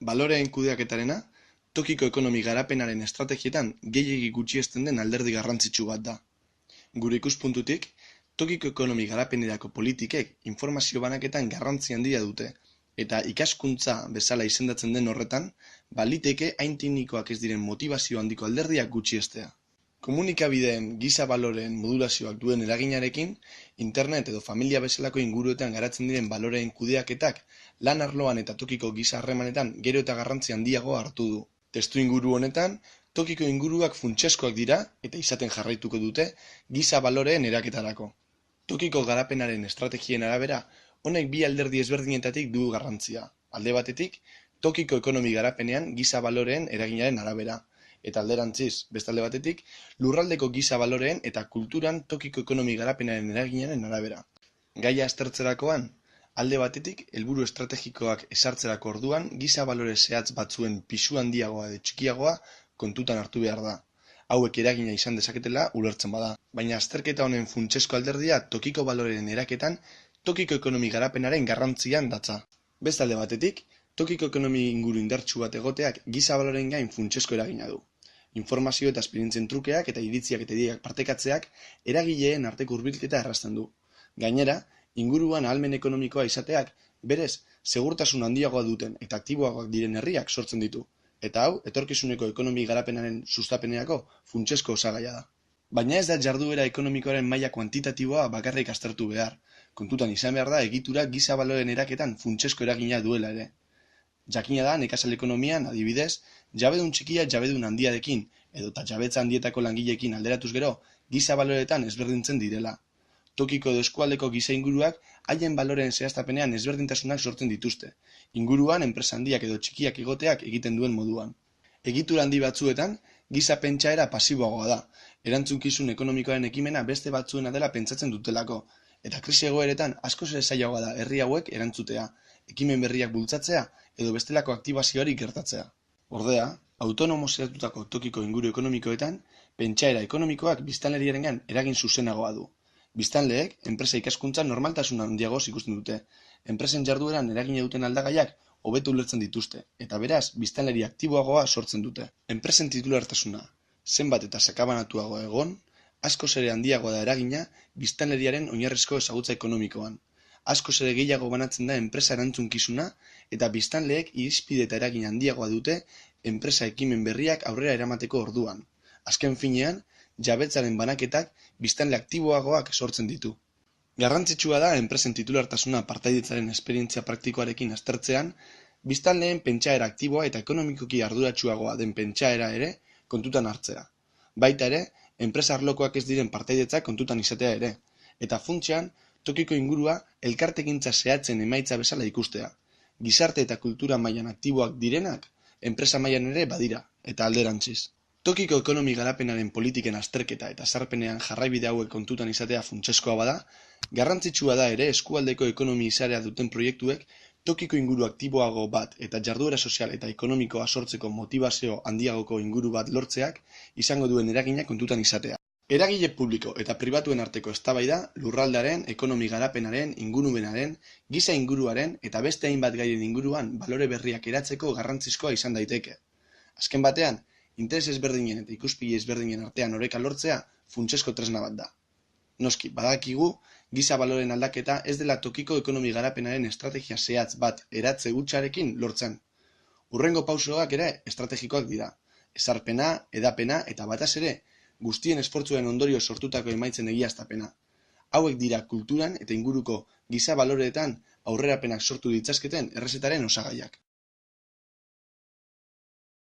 Baloreen kudeaketarena, tokiko ekonomi garapenaren estrategietan gehiegi gutxiesten den alderdi garrantzitsu bat da. Gure ikuspuntutik, tokiko ekonomi garapenerako politikek informazio banaketan garrantzi handia dute, eta ikaskuntza bezala izendatzen den horretan, baliteke hain teknikoak ez diren motibazio handiko alderdiak gutxiestea. Komunikabideen giza baloreen modulazioak duen eraginarekin, internet edo familia bezalako inguruetan garatzen diren baloreen kudeaketak lan arloan eta tokiko giza harremanetan gero eta garrantzi handiagoa hartu du. Testuinguru honetan, tokiko inguruak funtsezkoak dira eta izaten jarraituko dute giza baloreen eraketarako. Tokiko garapenaren estrategien arabera, honek bi alderdi ezberdinetatik du garrantzia. Alde batetik, tokiko ekonomi garapenean giza baloreen eraginaren arabera. Eta alderantziz, beste alde batetik, lurraldeko giza baloreen eta kulturan tokiko ekonomi garapenaren eraginaren arabera. Gaia aztertzerakoan, alde batetik, helburu estrategikoak ezartzerako orduan giza balore zehatz batzuen pisu handiagoa edo txikiagoa kontutan hartu behar da. Hauek eragina izan dezaketela ulertzen bada. Baina azterketa honen funtsezko alderdia tokiko baloreen eraketan tokiko ekonomi garapenaren garrantzian datza. Beste alde batetik, tokiko ekonomi inguru indartsu bat egoteak giza baloreen gain funtsezko eragina du. Informazio eta esperientzien trukeak eta iritziak eta ideak partekatzeak eragileen arteko hurbilketa errazten du. Gainera, inguruan ahalmen ekonomikoa izateak, berez, segurtasun handiagoa duten eta aktiboagoak diren herriak sortzen ditu. Eta hau, etorkizuneko ekonomi garapenaren sustapenerako funtsezko osagaia da. Baina ez da jarduera ekonomikoaren maila kuantitatiboa bakarrik aztertu behar. Kontutan izan behar da egitura giza baloren eraketan funtsezko eragina duela ere. Jakina da nekazal ekonomian, adibidez, jabedun txikia jabedun handiarekin, edota jabetza handietako langileekin alderatuz gero, giza baloretan ezberdintzen direla. Tokiko edo eskualdeko giza inguruak haien baloreen zehaztapenean ezberdintasunak sortzen dituzte, inguruan enpresa handiak edo txikiak egoteak egiten duen moduan. Egitura handi batzuetan, giza pentsaera pasiboagoa da, erantzukizun ekonomikoaren ekimena beste batzuena dela pentsatzen dutelako, eta krisi egoeretan askoz ere zailagoa da herri hauek erantzutea, ekimen berriak bultzatzea edo bestelako aktibazioari gertatzea. Ordea, autonomizatutako tokiko inguru ekonomikoetan, pentsaera ekonomikoak biztanleriarengan eragin zuzenagoa du. Biztanleek, enpresa ikaskuntza normaltasun handiagoz ikusten dute, enpresen jardueran eragina duten aldagaiak hobeto ulertzen dituzte, eta beraz, biztanleri aktiboagoa sortzen dute. Enpresen titulartasuna, zenbat eta sakabanatuagoa egon, askoz ere handiagoa da eragina biztanleriaren oinarrizko ezagutza ekonomikoan. Askoz ere gehiago banatzen da enpresa erantzunkizuna eta biztanleek irizpide eta eragin handiagoa dute enpresa ekimen berriak aurrera eramateko orduan. Azken finean, jabetzaren banaketak biztanle aktiboagoak sortzen ditu. Garrantzitsua da enpresen titulartasuna partaidetzaren esperientzia praktikoarekin aztertzean, biztanleen pentsaera aktiboa eta ekonomikoki arduratsuagoa den pentsaera ere kontutan hartzea. Baita ere, enpresa arlokoak ez diren partaidetzak kontutan izatea ere, eta funtsean, tokiko ingurua elkartekintza zehatzen emaitza bezala ikustea. Gizarte eta kultura mailan aktiboak direnak, enpresa mailan ere badira, eta alderantziz. Tokiko ekonomi garapenaren politiken azterketa eta sarpenean jarraibide hauek kontutan izatea funtsezkoa bada, garrantzitsua da ere eskualdeko ekonomi izarea duten proiektuek tokiko inguru aktiboago bat eta jarduera sozial eta ekonomikoa sortzeko motivazio handiagoko inguru bat lortzeak izango duen eragina kontutan izatea. Eragile publiko eta pribatuen arteko eztabaida lurraldearen, ekonomi garapenaren, ingurumenaren, giza inguruaren eta beste hainbat gaien inguruan balore berriak eratzeko garrantzizkoa izan daiteke. Azken batean, interes ezberdinen eta ikuspegi ezberdinen artean oreka lortzea funtsezko tresna bat da. Noski, badakigu, giza baloren aldaketa ez dela tokiko ekonomi garapenaren estrategia zehatz bat eratze hutsarekin lortzen. Hurrengo pausoak ere estrategikoak dira. Ezarpena, hedapena eta batez ere, guztien esfortzuen ondorio sortutako emaitzen egiaztapena. Hauek dira kulturan eta inguruko giza baloreetan aurrerapenak sortu ditzazketen errezetaren osagaiak.